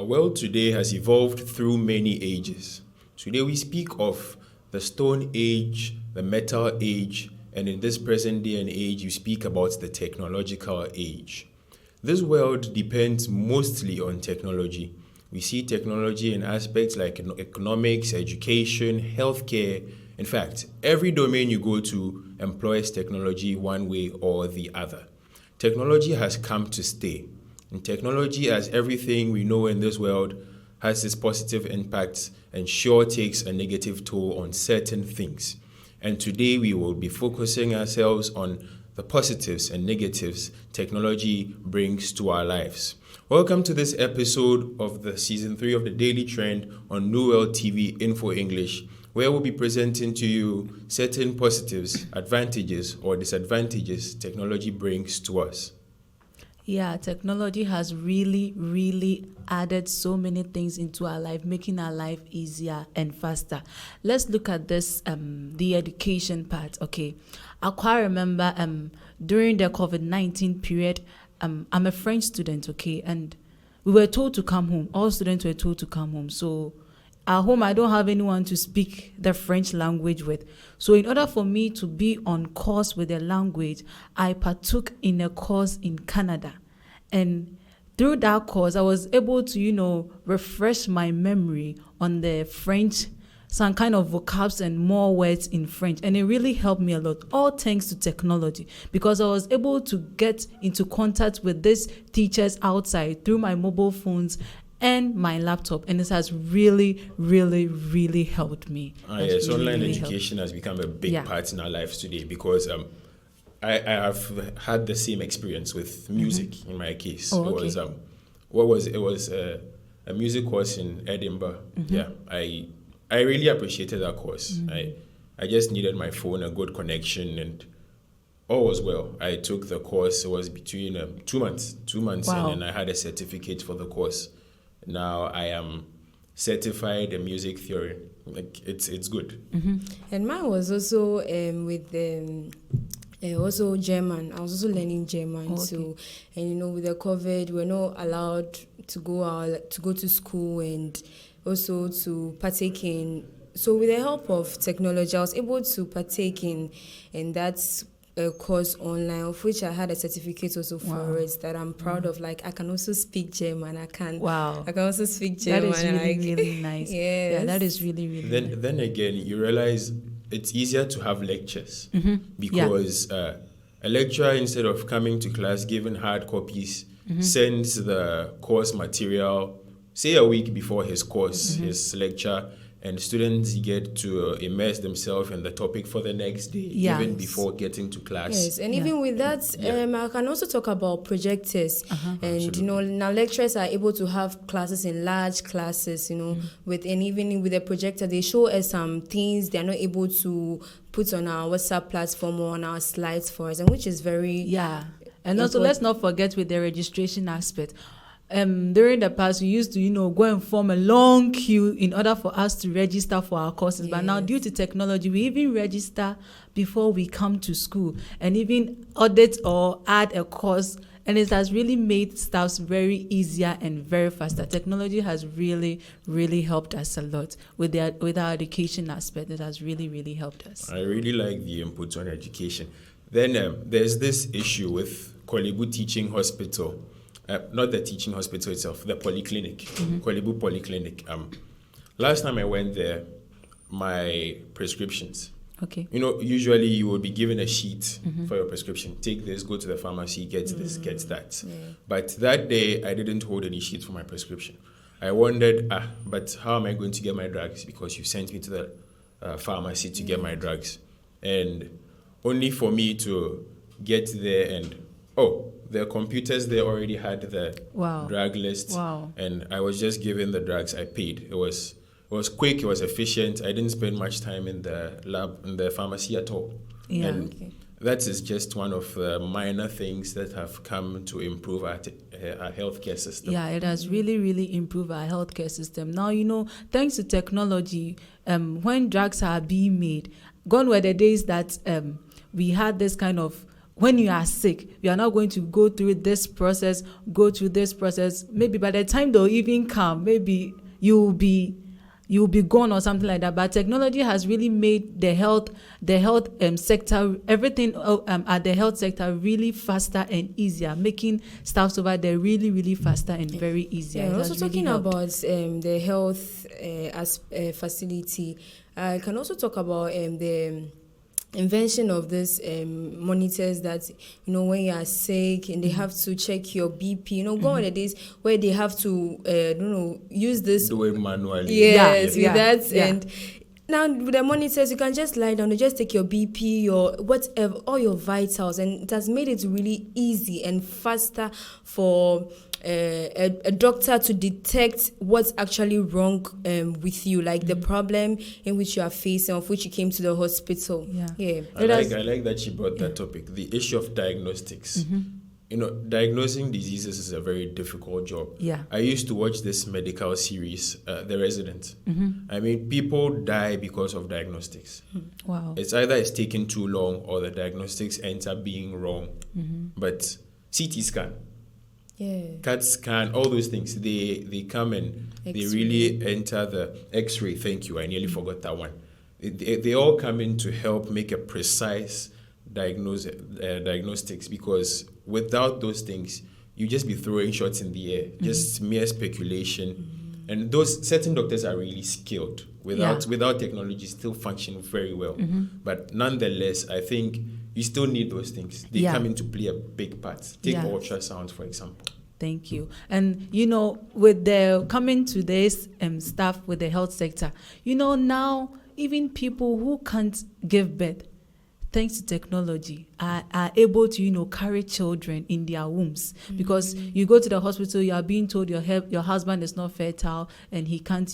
world today has evolved through many ages. Today we speak of the Stone Age, the Metal Age, and in this present day and age, you speak about the technological age. This world depends mostly on technology. We see technology in aspects like economics, education, healthcare. In fact, every domain you go to employs technology one way or the other. Technology has come to stay. And technology, as everything we know in this world, has its positive impacts and sure takes a negative toll on certain things. And today we will be focusing ourselves on the positives and negatives technology brings to our lives. Welcome to this episode of the season 3 of the Daily Trend on New World TV Info English, where we'll be presenting to you certain positives, advantages, or disadvantages technology brings to us. Yeah, technology has really added so many things into our life, making our life easier and faster. Let's look at this, the education part, okay? I quite remember during the COVID-19 period, I'm a French student, okay? And we were told to come home. All students were told to come home. So at home, I don't have anyone to speak the French language with. So in order for me to be on course with the language, I partook in a course in Canada. And through that course, I was able to, refresh my memory on the French, some kind of vocabs and more words in French. And it really helped me a lot, all thanks to technology, because I was able to get into contact with these teachers outside through my mobile phones and my laptop, and this has really helped me. Yes, online education has become a big part in our lives today because I have had the same experience with music in my case. Oh, okay. It was a music course in Edinburgh. Yeah, I really appreciated that course. I just needed my phone, a good connection, and all was well. I took the course. It was between 2 months. Wow. And I had a certificate for the course. Now I am certified in music theory. Like it's good. And mine was also with also German. I was also learning German. Okay. So, and with the COVID, we're not allowed to go out, to go to school, and also to partake in. So with the help of technology, I was able to partake in that course online, of which I had a certificate also for it that I'm proud of. Like I can also speak German. I can also speak German. That is really nice. Yes. Yeah, that is really nice. Then again, you realize it's easier to have lectures because a lecturer, instead of coming to class giving hard copies, sends the course material, say a week before his course, his lecture, and students get to immerse themselves in the topic for the next day, even before getting to class. Yes, and even with that, I can also talk about projectors. And, Absolutely. Now lecturers are able to have classes in large classes, and even with the projector, they show us some things they're not able to put on our WhatsApp platform or on our slides for us, and which is very... Yeah. And also, let's not forget with the registration aspect. During the past, we used to, go and form a long queue in order for us to register for our courses. Yes. But now, due to technology, we even register before we come to school and even audit or add a course. And it has really made stuff very easier and very faster. Technology has really helped us a lot with our education aspect. It has really helped us. I really like the input on education. Then there's this issue with Kolebu Teaching Hospital. Not the teaching hospital itself, the polyclinic, Kolebu Polyclinic. Last time I went there, my prescriptions. Okay. Usually you will be given a sheet for your prescription. Take this, go to the pharmacy, get this, get that. Yeah. But that day, I didn't hold any sheet for my prescription. I wondered, but how am I going to get my drugs? Because you sent me to the pharmacy to get my drugs. And only for me to get there and, the computers there already had the drug list. Wow. And I was just given the drugs I paid. It was quick, it was efficient. I didn't spend much time in the lab, in the pharmacy at all. Yeah. And that is just one of the minor things that have come to improve our healthcare system. Yeah, it has really improved our healthcare system. Now, thanks to technology, when drugs are being made, gone were the days that we had this kind of when you are sick, you are not going to go through this process. Maybe by the time they'll even come, maybe you'll be gone or something like that. But technology has really made the health sector, everything at the health sector really faster and easier, making stuff over there really, really faster and very easier. Yeah, also really talking helped. about the health facility, I can also talk about the invention of this monitors that, when you are sick and they have to check your BP, go on the days where they have to use this, do it manually. yes, with that. Yeah. And now with the monitors, you can just lie down and just take your BP, your whatever, all your vitals, and it has made it really easy and faster for a doctor to detect what's actually wrong with you, like the problem in which you are facing, of which you came to the hospital. I like that she brought that topic, the issue of diagnostics. Diagnosing diseases is a very difficult job. I used to watch this medical series, The Resident. I mean, people die because of diagnostics. Wow. It's either it's taking too long or the diagnostics ends up being wrong. But CT scan, CAT scan, all those things, they come and X-ray. They really enter the X-ray. Thank you. I nearly forgot that one. They all come in to help make a precise diagnostics, because without those things, you just be throwing shots in the air, just mere speculation. And those certain doctors are really skilled. Without technology, still function very well. But nonetheless, I think you still need those things. They come into play a big part. Take ultrasounds, for example. Thank you. And, with the coming to this stuff with the health sector, now even people who can't give birth, thanks to technology, are able to, carry children in their wombs. Because you go to the hospital, you are being told your husband is not fertile and he can't,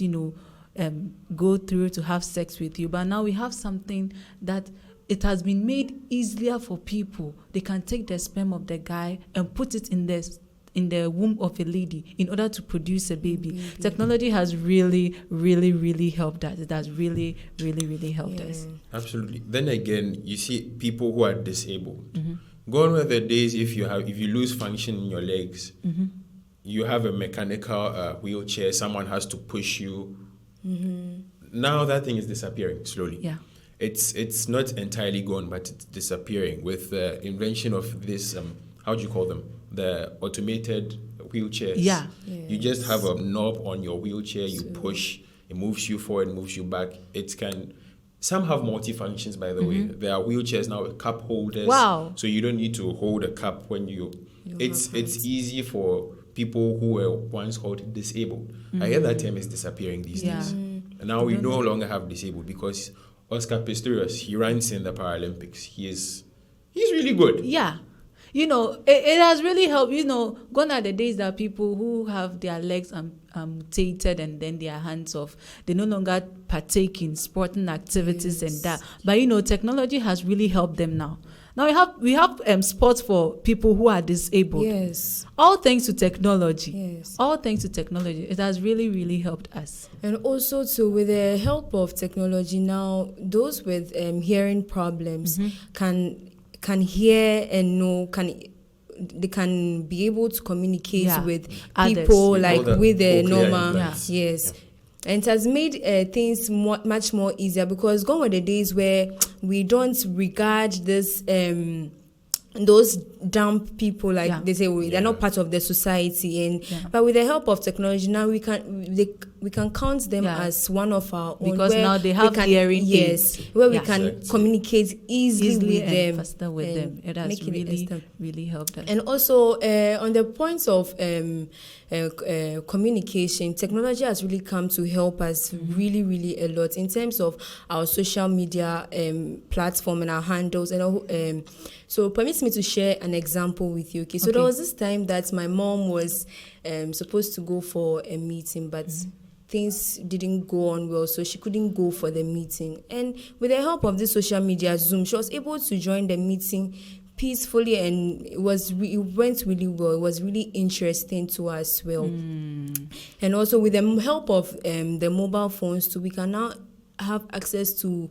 go through to have sex with you. But now we have something that it has been made easier for people. They can take the sperm of the guy and put it in the womb of a lady in order to produce a baby. Technology has really, really, really helped us. It has really, really, really helped us. Absolutely. Then again, you see people who are disabled. Gone were the days if you lose function in your legs, you have a mechanical wheelchair, someone has to push you. Now that thing is disappearing slowly. It's not entirely gone, but it's disappearing with the invention of this, how do you call them? The automated wheelchairs. You just have a knob on your wheelchair, you push, it moves you forward, moves you back. Some have multi-functions, by the way. There are wheelchairs now with cup holders. Wow. So you don't need to hold a cup when it's easy for people who were once called disabled. I hear that term is disappearing these days. And now we no longer have disabled, because Oscar Pistorius, he runs in the Paralympics. He's really good. It has really helped. Gone are the days that people who have their legs amputated and then their hands off, they no longer partake in sporting activities and that. But technology has really helped them now. Now we have sports for people who are disabled. All thanks to technology. All thanks to technology. It has really, really helped us. And also too, with the help of technology now, those with hearing problems can hear and know, they can be able to communicate with people with the normal. And it has made things much more easier, because gone were the days where we don't regard this those dumb people, like they say, they're not part of the society. And but with the help of technology now, we can count them as one of our own, because now they have hearing aids, where we can communicate easily with them, faster with them. It has really helped us. And also on the points of communication, technology has really come to help us really, really a lot in terms of our social media platform and our handles. And so permit me to share an example with you. Okay, so there was this time that my mom was supposed to go for a meeting, but things didn't go on well, so she couldn't go for the meeting. And with the help of this social media Zoom, she was able to join the meeting peacefully, and it went really well. It was really interesting to us as well. And also with the help of the mobile phones too, we can now have access to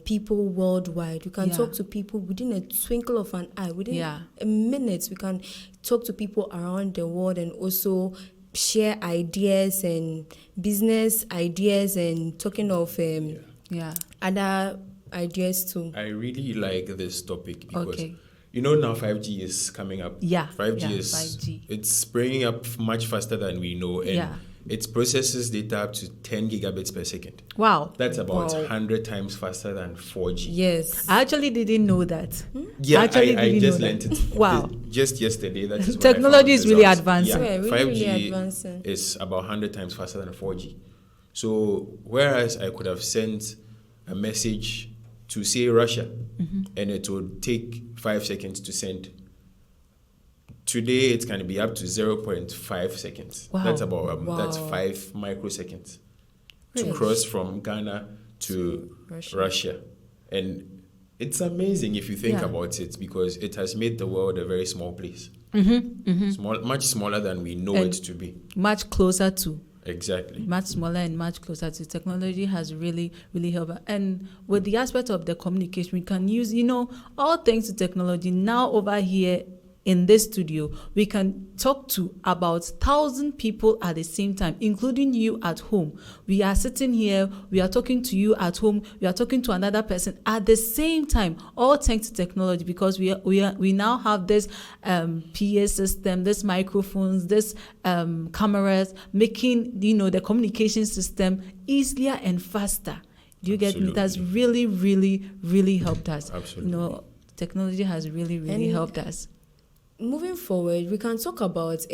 people worldwide. We can Yeah. talk to people within a twinkle of an eye. Within Yeah. a minute, we can talk to people around the world and also share ideas and business ideas and talking of Yeah. other ideas too. I really like this topic because Okay. you know now 5G is coming up. Yeah, 5G yeah, is 5G. it's springing up much faster than we know, and Yeah. it processes data up to 10 gigabits per second. Wow. That's about Wow. 100 times faster than 4G. Yes. I actually didn't know that. Yeah, Actually I didn't just know learned that. it Wow. just yesterday. That is when Technology I found is this really out. advancing. Yeah, really, 5G really advancing. is about 100 times faster than 4G. So whereas I could have sent a message to say Russia, and it would take 5 seconds to send. Today it's going to be up to 0.5 seconds. Wow. That's about that's Wow. 5 microseconds to Really? cross from Ghana to Russia. And it's amazing if you think Yeah. about it, because it has made the world a very small place. Small, much smaller than we know And- it to be. Much closer to. Exactly. Much smaller and much closer to. Technology has really, really helped. And with the aspect of the communication, we can use, all thanks to technology. Now over here in this studio, we can talk to about 1,000 people at the same time, including you at home. We are sitting here, we are talking to you at home, we are talking to another person at the same time, all thanks to technology, because we now have this PA system, this microphones, this cameras, making the communication system easier and faster. Do you get me? That's really, really, really helped us. Absolutely. Technology has really, really And- helped us. Moving forward, we can talk about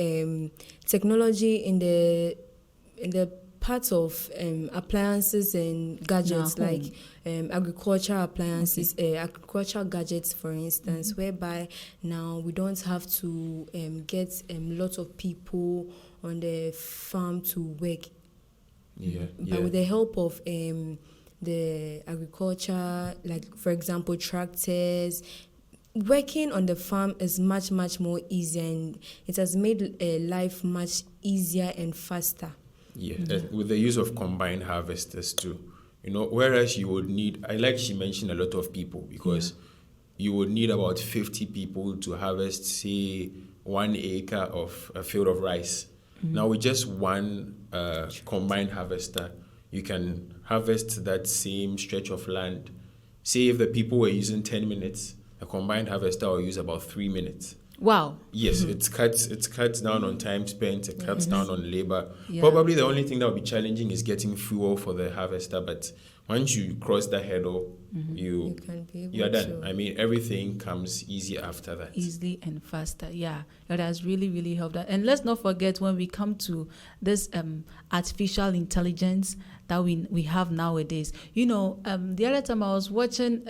technology in the parts of appliances and gadgets, Now, like agricultural appliances, agricultural gadgets, for instance, whereby now we don't have to get lots of people on the farm to work. But with the help of the agriculture, like for example tractors, working on the farm is much, much more easier, and it has made life much easier and faster. Yeah, with the use of combined harvesters too. Whereas you would need, she mentioned a lot of people, because you would need about 50 people to harvest, say, 1 acre of a field of rice. Now with just one combined harvester, you can harvest that same stretch of land. Say if the people were using 10 minutes, a combined harvester will use about 3 minutes. Wow. Yes, it cuts down on time spent, it cuts down on labor. Yeah. Probably the only thing that will be challenging is getting fuel for the harvester, but once you cross that hurdle, you can be able are done. to. I mean, everything comes easy after that. Easily and faster. Yeah, that has really, really helped us. And let's not forget, when we come to this artificial intelligence that we have nowadays. The other time I was watching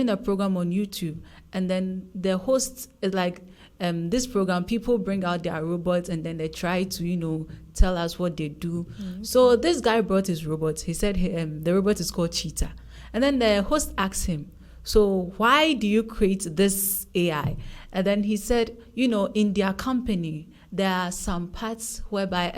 a program on YouTube, and then the host is like, this program, people bring out their robots and then they try to, tell us what they do. So this guy brought his robot. He said the robot is called Cheetah. And then the host asked him, so why do you create this AI? And then he said, in their company, there are some parts whereby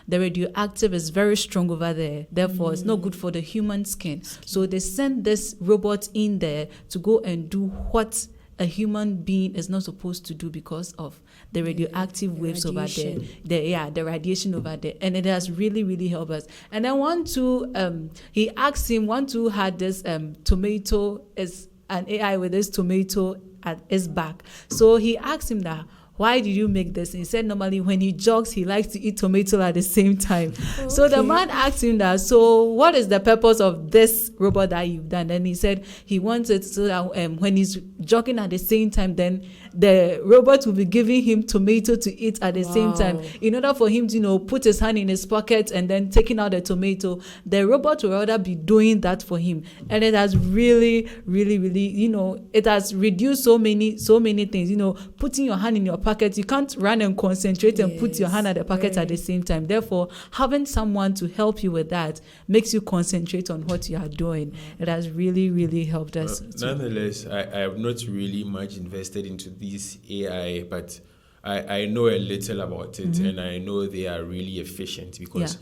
the radioactive is very strong over there. Therefore, it's not good for the human skin. So they send this robot in there to go and do what a human being is not supposed to do because of the radioactive waves radiation. over there. The radiation over there. And it has really, really helped us. And then he asked him, had this tomato, is an AI with this tomato at his back. So he asked him that, why did you make this? And he said normally when he jogs, he likes to eat tomato at the same time. Okay. So the man asked him that, so what is the purpose of this robot that you've done? And he said he wants it so that when he's jogging at the same time, then the robot will be giving him tomato to eat at the same time. In order for him to, put his hand in his pocket and then taking out the tomato, the robot will rather be doing that for him. And it has really, really, really, it has reduced so many things. Putting your hand in your pocket, you can't run and concentrate and put your hand at the pocket at the same time. Therefore, having someone to help you with that makes you concentrate on what you are doing. It has really, really helped us. Nonetheless, I have not really much invested into this AI, but I know a little about it, and I know they are really efficient, because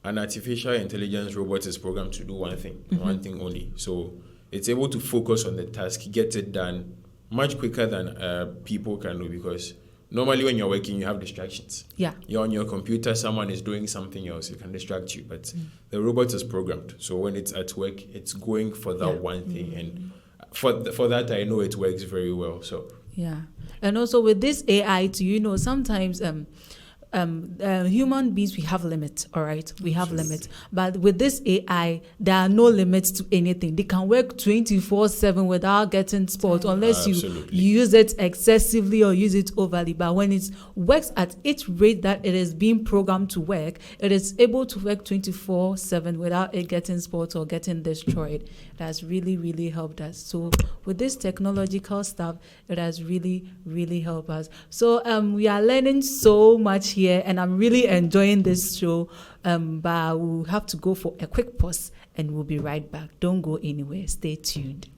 an artificial intelligence robot is programmed to do one thing, one thing only. So it's able to focus on the task, get it done much quicker than people can do, because normally when you're working, you have distractions. Yeah. You're on your computer, someone is doing something else, it can distract you. But the robot is programmed. So when it's at work, it's going for that one thing. And for that, I know it works very well. So yeah. And also with this AI, sometimes human beings, we have limits, all right? We have limits. But with this AI, there are no limits to anything. They can work 24/7 without getting spoiled, unless you use it excessively or use it overly. But when it works at its rate that it is being programmed to work, it is able to work 24/7 without it getting spoiled or getting destroyed. That's really, really helped us. So with this technological stuff, it has really, really helped us. So we are learning so much here, and I'm really enjoying this show. But we'll have to go for a quick pause, and we'll be right back. Don't go anywhere. Stay tuned.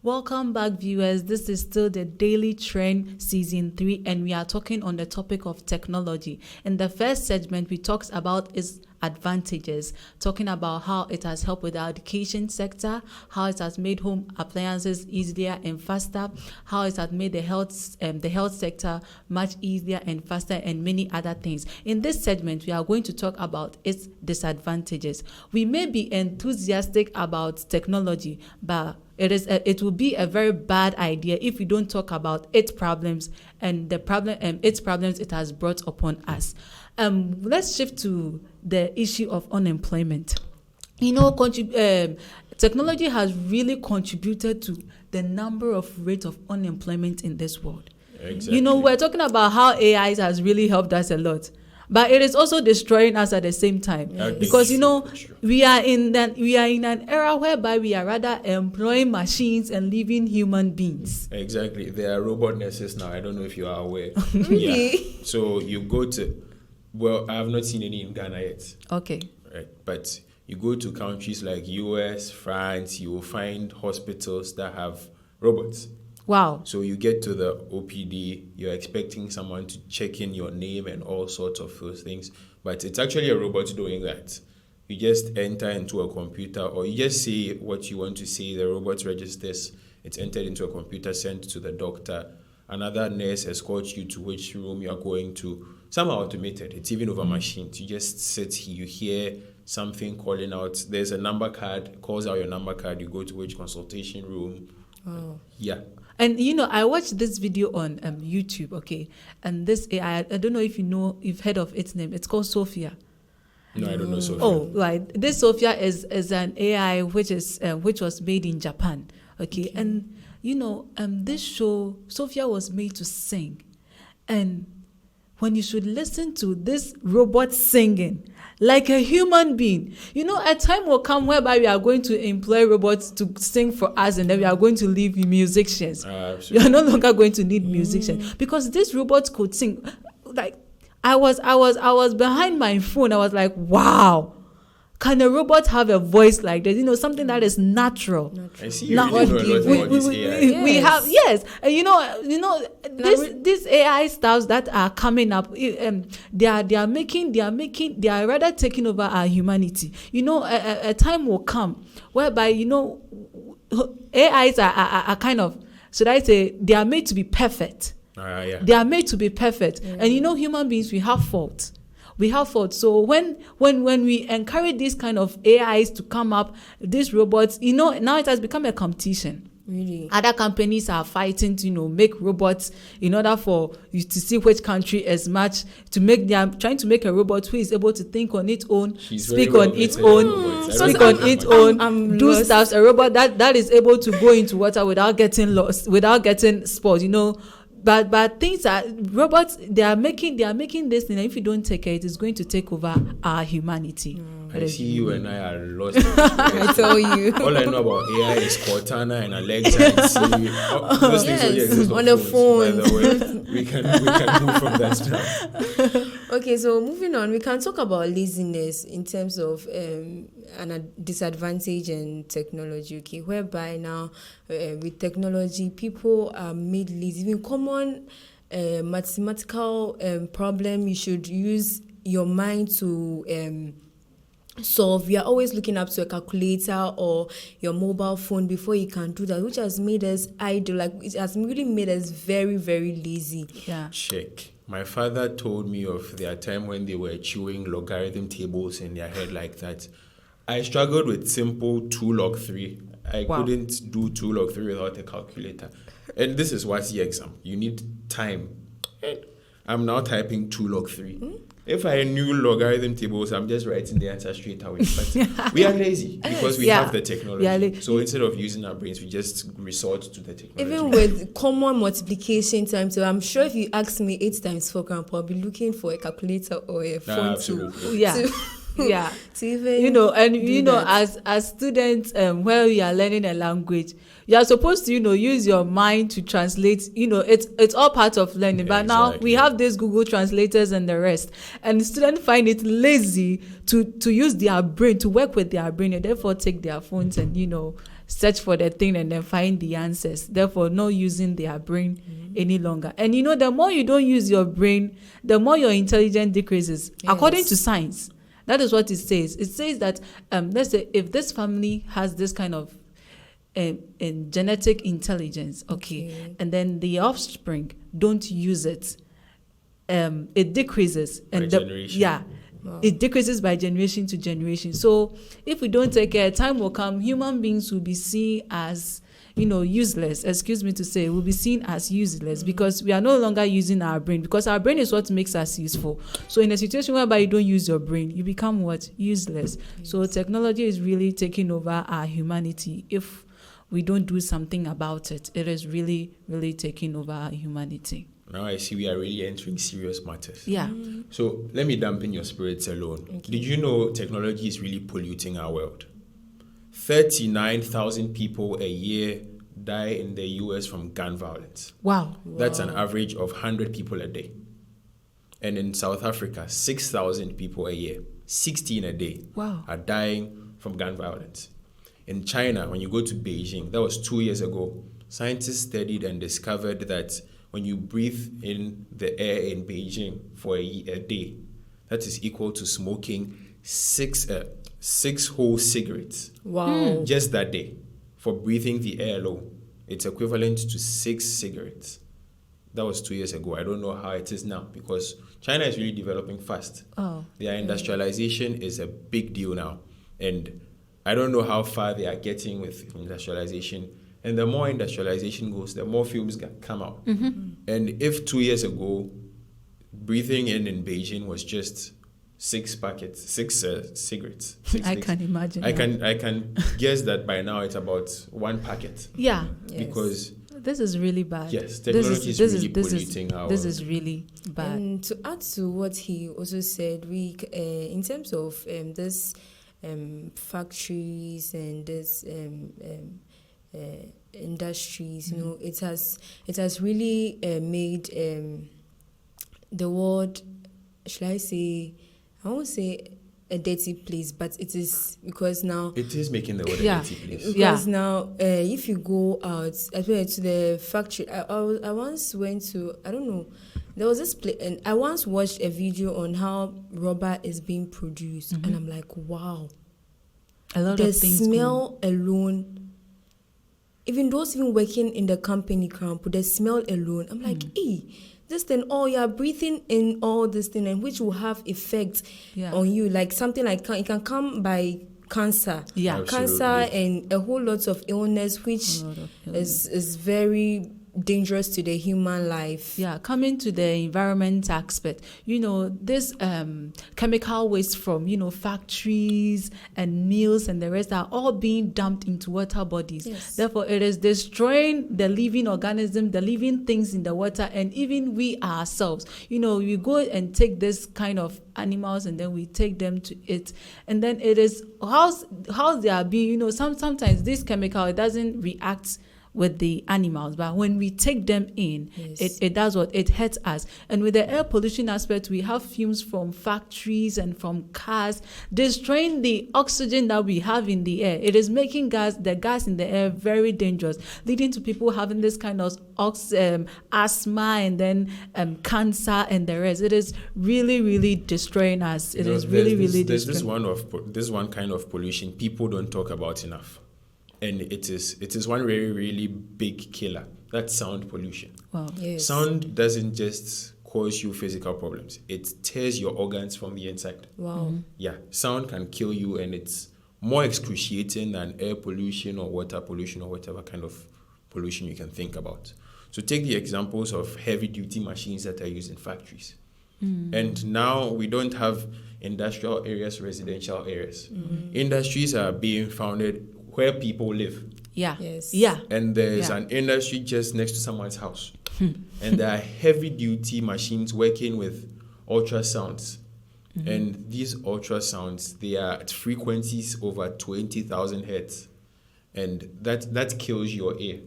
Welcome back, viewers. This is still the Daily Trend Season 3, and we are talking on the topic of technology. In the first segment, we talked about its advantages, talking about how it has helped with the education sector, how it has made home appliances easier and faster, how it has made the health sector much easier and faster, and many other things. In this segment, we are going to talk about its disadvantages. We may be enthusiastic about technology, but it will be a very bad idea if we don't talk about its problems and its problems it has brought upon us. Let's shift to the issue of unemployment. Technology has really contributed to the rate of unemployment in this world. Exactly. We're talking about how AI has really helped us a lot. But it is also destroying us at the same time, because we are in an era whereby we are rather employing machines and leaving human beings. Exactly, there are robot nurses now. I don't know if you are aware. Really? Yeah. So you go to, I have not seen any in Ghana yet. Okay. Right, but you go to countries like US, France, you will find hospitals that have robots. Wow. So you get to the OPD, you're expecting someone to check in your name and all sorts of those things, but it's actually a robot doing that. You just enter into a computer, or you just say what you want to say, the robot registers, it's entered into a computer, sent to the doctor. Another nurse escorts you to which room you are going to. Some are automated, it's even over machines. You just sit here, you hear something calling out, there's a number card, calls out your number card, you go to which consultation room. Oh. Yeah. And I watched this video on YouTube, okay, and this AI, I don't know if you've heard of its name. It's called Sophia. No, I don't know Sophia. Oh, right. This Sophia is an AI which was made in Japan, okay. And this show, Sophia was made to sing, and when you should listen to this robot singing like a human being, a time will come whereby we are going to employ robots to sing for us, and then we are going to leave musicians. We are no longer going to need musicians, because this robot could sing. Like I was behind my phone. I was like, wow. Can a robot have a voice like this? Something that is natural. I see you really know a lot about this AI. We have, yes. These AI stuffs that are coming up, they are rather taking over our humanity. A time will come whereby, AIs are kind of, should I say, they are made to be perfect. Yeah. They are made to be perfect. Yeah. And human beings, we have faults. So when we encourage these kind of AIs to come up, these robots, now it has become a competition. Really? Other companies are fighting to make robots in order for you to see which country is much they are trying to make a robot who is able to think on its own, speak on its own, do stuff. A robot that is able to go into water without getting lost, without getting spoiled. But things are robots. They are making this thing. And if you don't take it, it's going to take over our humanity. I see you and I are lost. I tell you. All I know about AI is Cortana and Alexa and Siri. Those things only exist on the phone. By the way, we can move from that now. Okay, so moving on, we can talk about laziness in terms of a disadvantage in technology. Okay, whereby now with technology, people are made lazy. Even common mathematical problem, you should use your mind to solve. We are always looking up to a calculator or your mobile phone before you can do that, which has made us idle. Like, it has really made us very, very lazy. Yeah. Check. My father told me of their time when they were chewing logarithm tables in their head like that. I struggled with simple 2 log 3. I couldn't do 2 log 3 without a calculator. And this is what's the exam. You need time. I'm now typing 2 log 3. If I knew logarithm tables, I'm just writing the answer straight away. But we are lazy because we have the technology. So instead of using our brains, we just resort to the technology. Even with common multiplication time, so I'm sure if you ask me 8 times 4, I'll probably be looking for a calculator or a phone Yeah. to even as students, when we are learning a language, you are supposed to, use your mind to translate. It's all part of learning. But now we have these Google translators and the rest, and students find it lazy to use their brain, to work with their brain, and therefore take their phones and search for the thing and then find the answers. Therefore, not using their brain any longer. And the more you don't use your brain, the more your intelligence decreases. Yes. According to science. That is what it says. It says that, let's say, if this family has this kind of genetic intelligence, okay, and then the offspring don't use it, it decreases. And it decreases by generation to generation. So if we don't take care, time will come, human beings will be seen as useless, excuse me to say, will be seen as useless because we are no longer using our brain, because our brain is what makes us useful. So in a situation whereby you don't use your brain, you become what? Useless. Yes. So technology is really taking over our humanity. If we don't do something about it, it is really, really taking over our humanity. Now I see we are really entering serious matters. Yeah. So let me dampen your spirits alone. Okay. Did you know technology is really polluting our world? 39,000 people a year die in the US from gun violence. Wow. That's an average of 100 people a day. And in South Africa, 6,000 people a year, 16 a day, are dying from gun violence. In China, when you go to Beijing, that was 2 years ago, scientists studied and discovered that when you breathe in the air in Beijing for a day, that is equal to smoking six whole cigarettes. Wow. Just that day. For breathing the air alone, it's equivalent to 6 cigarettes. That was 2 years ago. I don't know how it is now because China is really developing fast. Their industrialization is a big deal now. And I don't know how far they are getting with industrialization. And the more industrialization goes, the more films come out. Mm-hmm. And if 2 years ago, breathing in Beijing was just 6 cigarettes. I can imagine. I can guess that by now it's about 1 packet. Yeah. Because this is really bad. Yes, technology is really polluting our world. This is really bad. And to add to what he also said, we in terms of this factories and this industries, it has really made the world, should I say, I won't say a dirty place, but it is, because now it is making the world a dirty place. Because now, if you go out, to the factory, I once went to, I don't know, there was this place, and I once watched a video on how rubber is being produced, and I'm like, wow, a lot the of things. The smell alone, even those working in the company, the smell alone, I'm like, hey. This thing, you're breathing in all this thing, and which will have effects on you, like something like it can come by cancer, cancer, and a whole lot of illness, which is very dangerous to the human life. Yeah, coming to the environment aspect, this chemical waste from, factories and mills and the rest are all being dumped into water bodies. Yes. Therefore, it is destroying the living organism, the living things in the water, and even we ourselves. We go and take this kind of animals and then we take them to it. And then it is how they are being, sometimes this chemical, it doesn't react with the animals, but when we take them in, Yes. it does what? It hurts us. And with the air pollution aspect, we have fumes from factories and from cars destroying the oxygen that we have in the air. It is making the gas in the air very dangerous, leading to people having this kind of asthma and then cancer and the rest. It is really, really destroying us. It is really, really destroying. There's one kind of pollution people don't talk about enough. And it is one very, really big killer. That's sound pollution. Wow. Yes. Sound doesn't just cause you physical problems. It tears your organs from the inside. Wow. Yeah, sound can kill you, and it's more excruciating than air pollution or water pollution or whatever kind of pollution you can think about. So take the examples of heavy-duty machines that are used in factories. And now we don't have industrial areas, residential areas. Industries are being founded where people live. Yeah. Yes. Yeah. And there's Yeah. an industry just next to someone's house. And there are heavy-duty machines working with ultrasounds. And these ultrasounds, they are at frequencies over 20,000 hertz. And that kills your ear.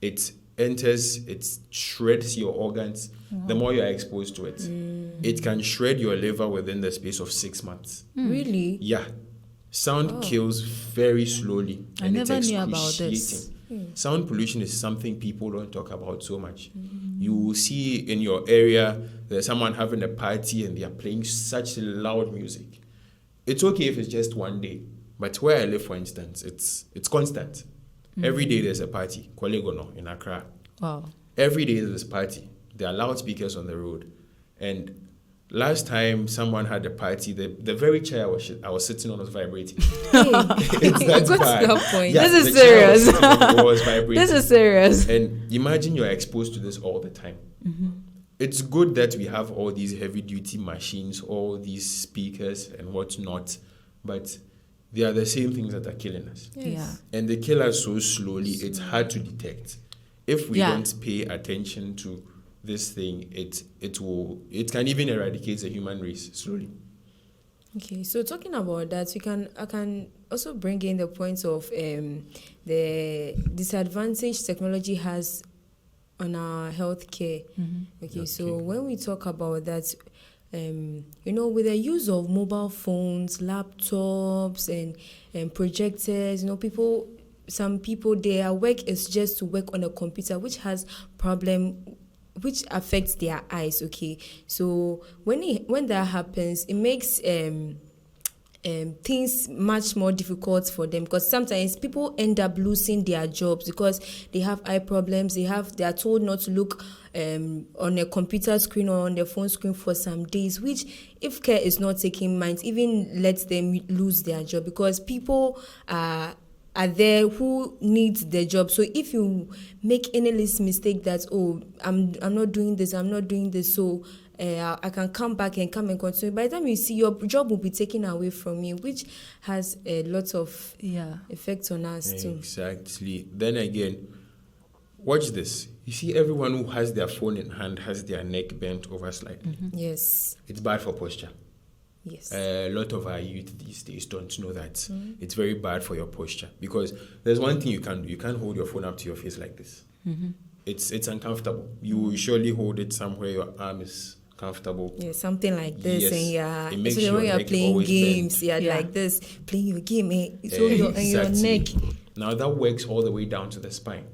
It enters, it shreds your organs the more you are exposed to it. It can shred your liver within the space of 6 months. Really? Yeah. Sound kills very slowly. I And never it's knew about this. excruciating. Sound pollution is something people don't talk about so much. You will see in your area there's someone having a party and they are playing such loud music. It's okay if it's just one day, but where I live, for instance, it's constant. Every day there's a party. Kwalegono in Accra. Wow. Every day there's a party. There are loudspeakers on the road. And last time someone had a party, the very chair I was sitting on was vibrating. It's that What's bad. your point? Yeah, This is the chair I was serious. sitting on was vibrating. This is serious. And imagine you're exposed to this all the time. It's good that we have all these heavy-duty machines, all these speakers and whatnot, but they are the same things that are killing us. Yeah. And they kill us so slowly, it's hard to detect. If we don't pay attention to this thing, it can even eradicate the human race slowly. Okay, so talking about that, I can also bring in the points of the disadvantage technology has on our healthcare. Okay, so when we talk about that, with the use of mobile phones, laptops, and projectors, some people, their work is just to work on a computer, which has which affects their eyes. Okay, so when that happens, it makes things much more difficult for them, because sometimes people end up losing their jobs because they have eye problems. They are told not to look on a computer screen or on their phone screen for some days, which, if care is not taken, might even let them lose their job, because people are there who needs the job. So if you make any least mistake that, I'm not doing this, so I can come back and continue, by the time you see, your job will be taken away from you, which has a lot of effects on us too. Exactly. Then again, watch this. You see, everyone who has their phone in hand has their neck bent over slightly. Yes. It's bad for posture. Yes. A lot of our youth these days don't know that it's very bad for your posture, because there's one thing you can't do. You can't hold your phone up to your face like this. It's uncomfortable. You will surely hold it somewhere your arm is comfortable. Yeah, something like this. Yes. And It makes especially your when you're neck playing always games, bent. like this, playing your game, so your neck. Now that works all the way down to the spine.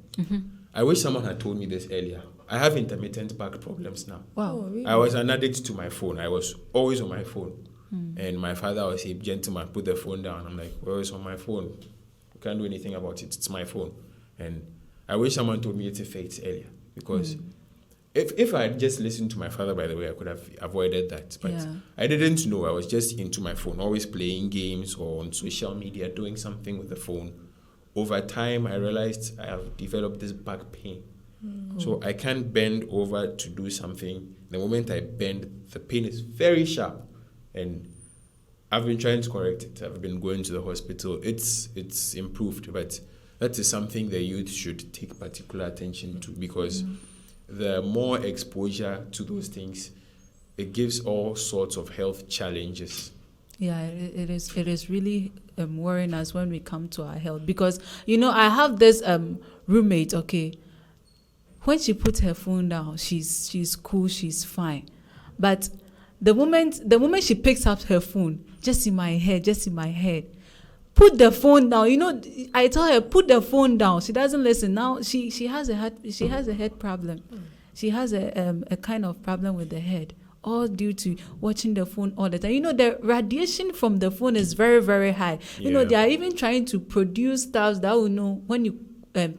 I wish someone had told me this earlier. I have intermittent back problems now. Wow. Oh, really? I was an addict to my phone. I was always on my phone. And my father would say, "Gentleman, put the phone down." I'm like, "Well, it's on my phone. You can't do anything about it. It's my phone." And I wish someone told me it's effects earlier, because if I had just listened to my father, by the way, I could have avoided that. But I didn't know. I was just into my phone, always playing games or on social media, doing something with the phone. Over time, I realized I have developed this back pain. So I can't bend over to do something. The moment I bend, the pain is very sharp. And I've been trying to correct it. I've been going to the hospital. It's improved, but that is something the youth should take particular attention to, because the more exposure to those things, it gives all sorts of health challenges. Yeah, it is really worrying us when we come to our health, because I have this roommate. Okay, when she puts her phone down, she's cool, she's fine, but the moment she picks up her phone, just in my head, put the phone down. I tell her, put the phone down. She doesn't listen. Now she has a head problem. She has a kind of problem with the head, all due to watching the phone all the time. The radiation from the phone is very, very high. They are even trying to produce stuff that will know when you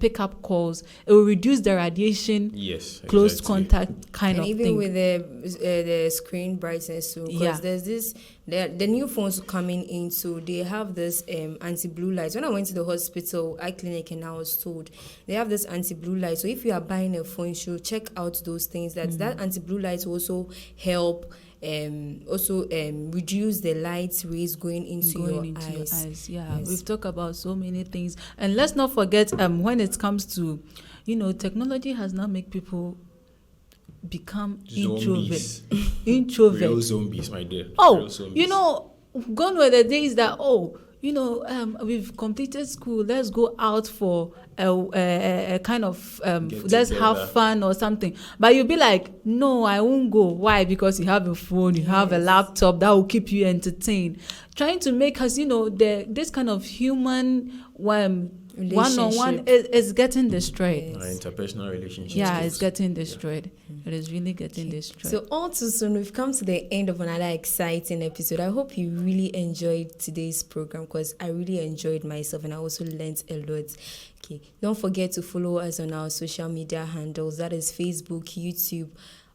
pick up calls, it will reduce the radiation. Yes, close exactly. Contact kind and of even thing. with the screen brightness too, because there's this the new phones coming in, so they have this anti-blue light. When I went to the hospital, eye clinic, and I was told they have this anti-blue light. So if you are buying a phone, you should check out those things. That anti-blue light will also help reduce the light rays going into your eyes. Yeah, yes. We've talked about so many things, and let's not forget when it comes to technology has now made people become Zombies. introvert. Real zombies, my dear. Gone were the days that we've completed school, let's go out for a kind of let's have fun or something. But you'll be like, no, I won't go. Why? Because you have a phone, you have a laptop that will keep you entertained. Trying to make us, this kind of human one-on-one is getting destroyed. Interpersonal relationships. Yeah, it's getting destroyed. It is really getting destroyed. So all too soon, we've come to the end of another exciting episode. I hope you really enjoyed today's program, because I really enjoyed myself and I also learned a lot. Okay, don't forget to follow us on our social media handles. That is Facebook, YouTube,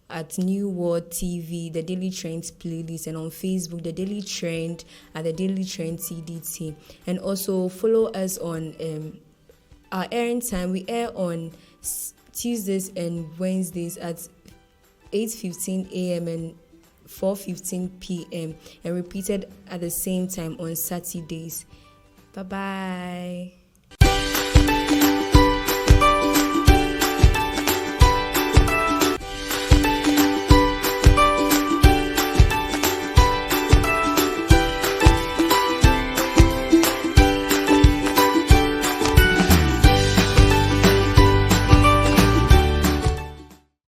at New World TV, the Daily Trends playlist, and on Facebook, the Daily Trend at the Daily Trend TDT. And also follow us on our airing time. We air on Tuesdays and Wednesdays at 8:15 a.m. and 4:15 p.m. and repeated at the same time on Saturdays. Bye-bye.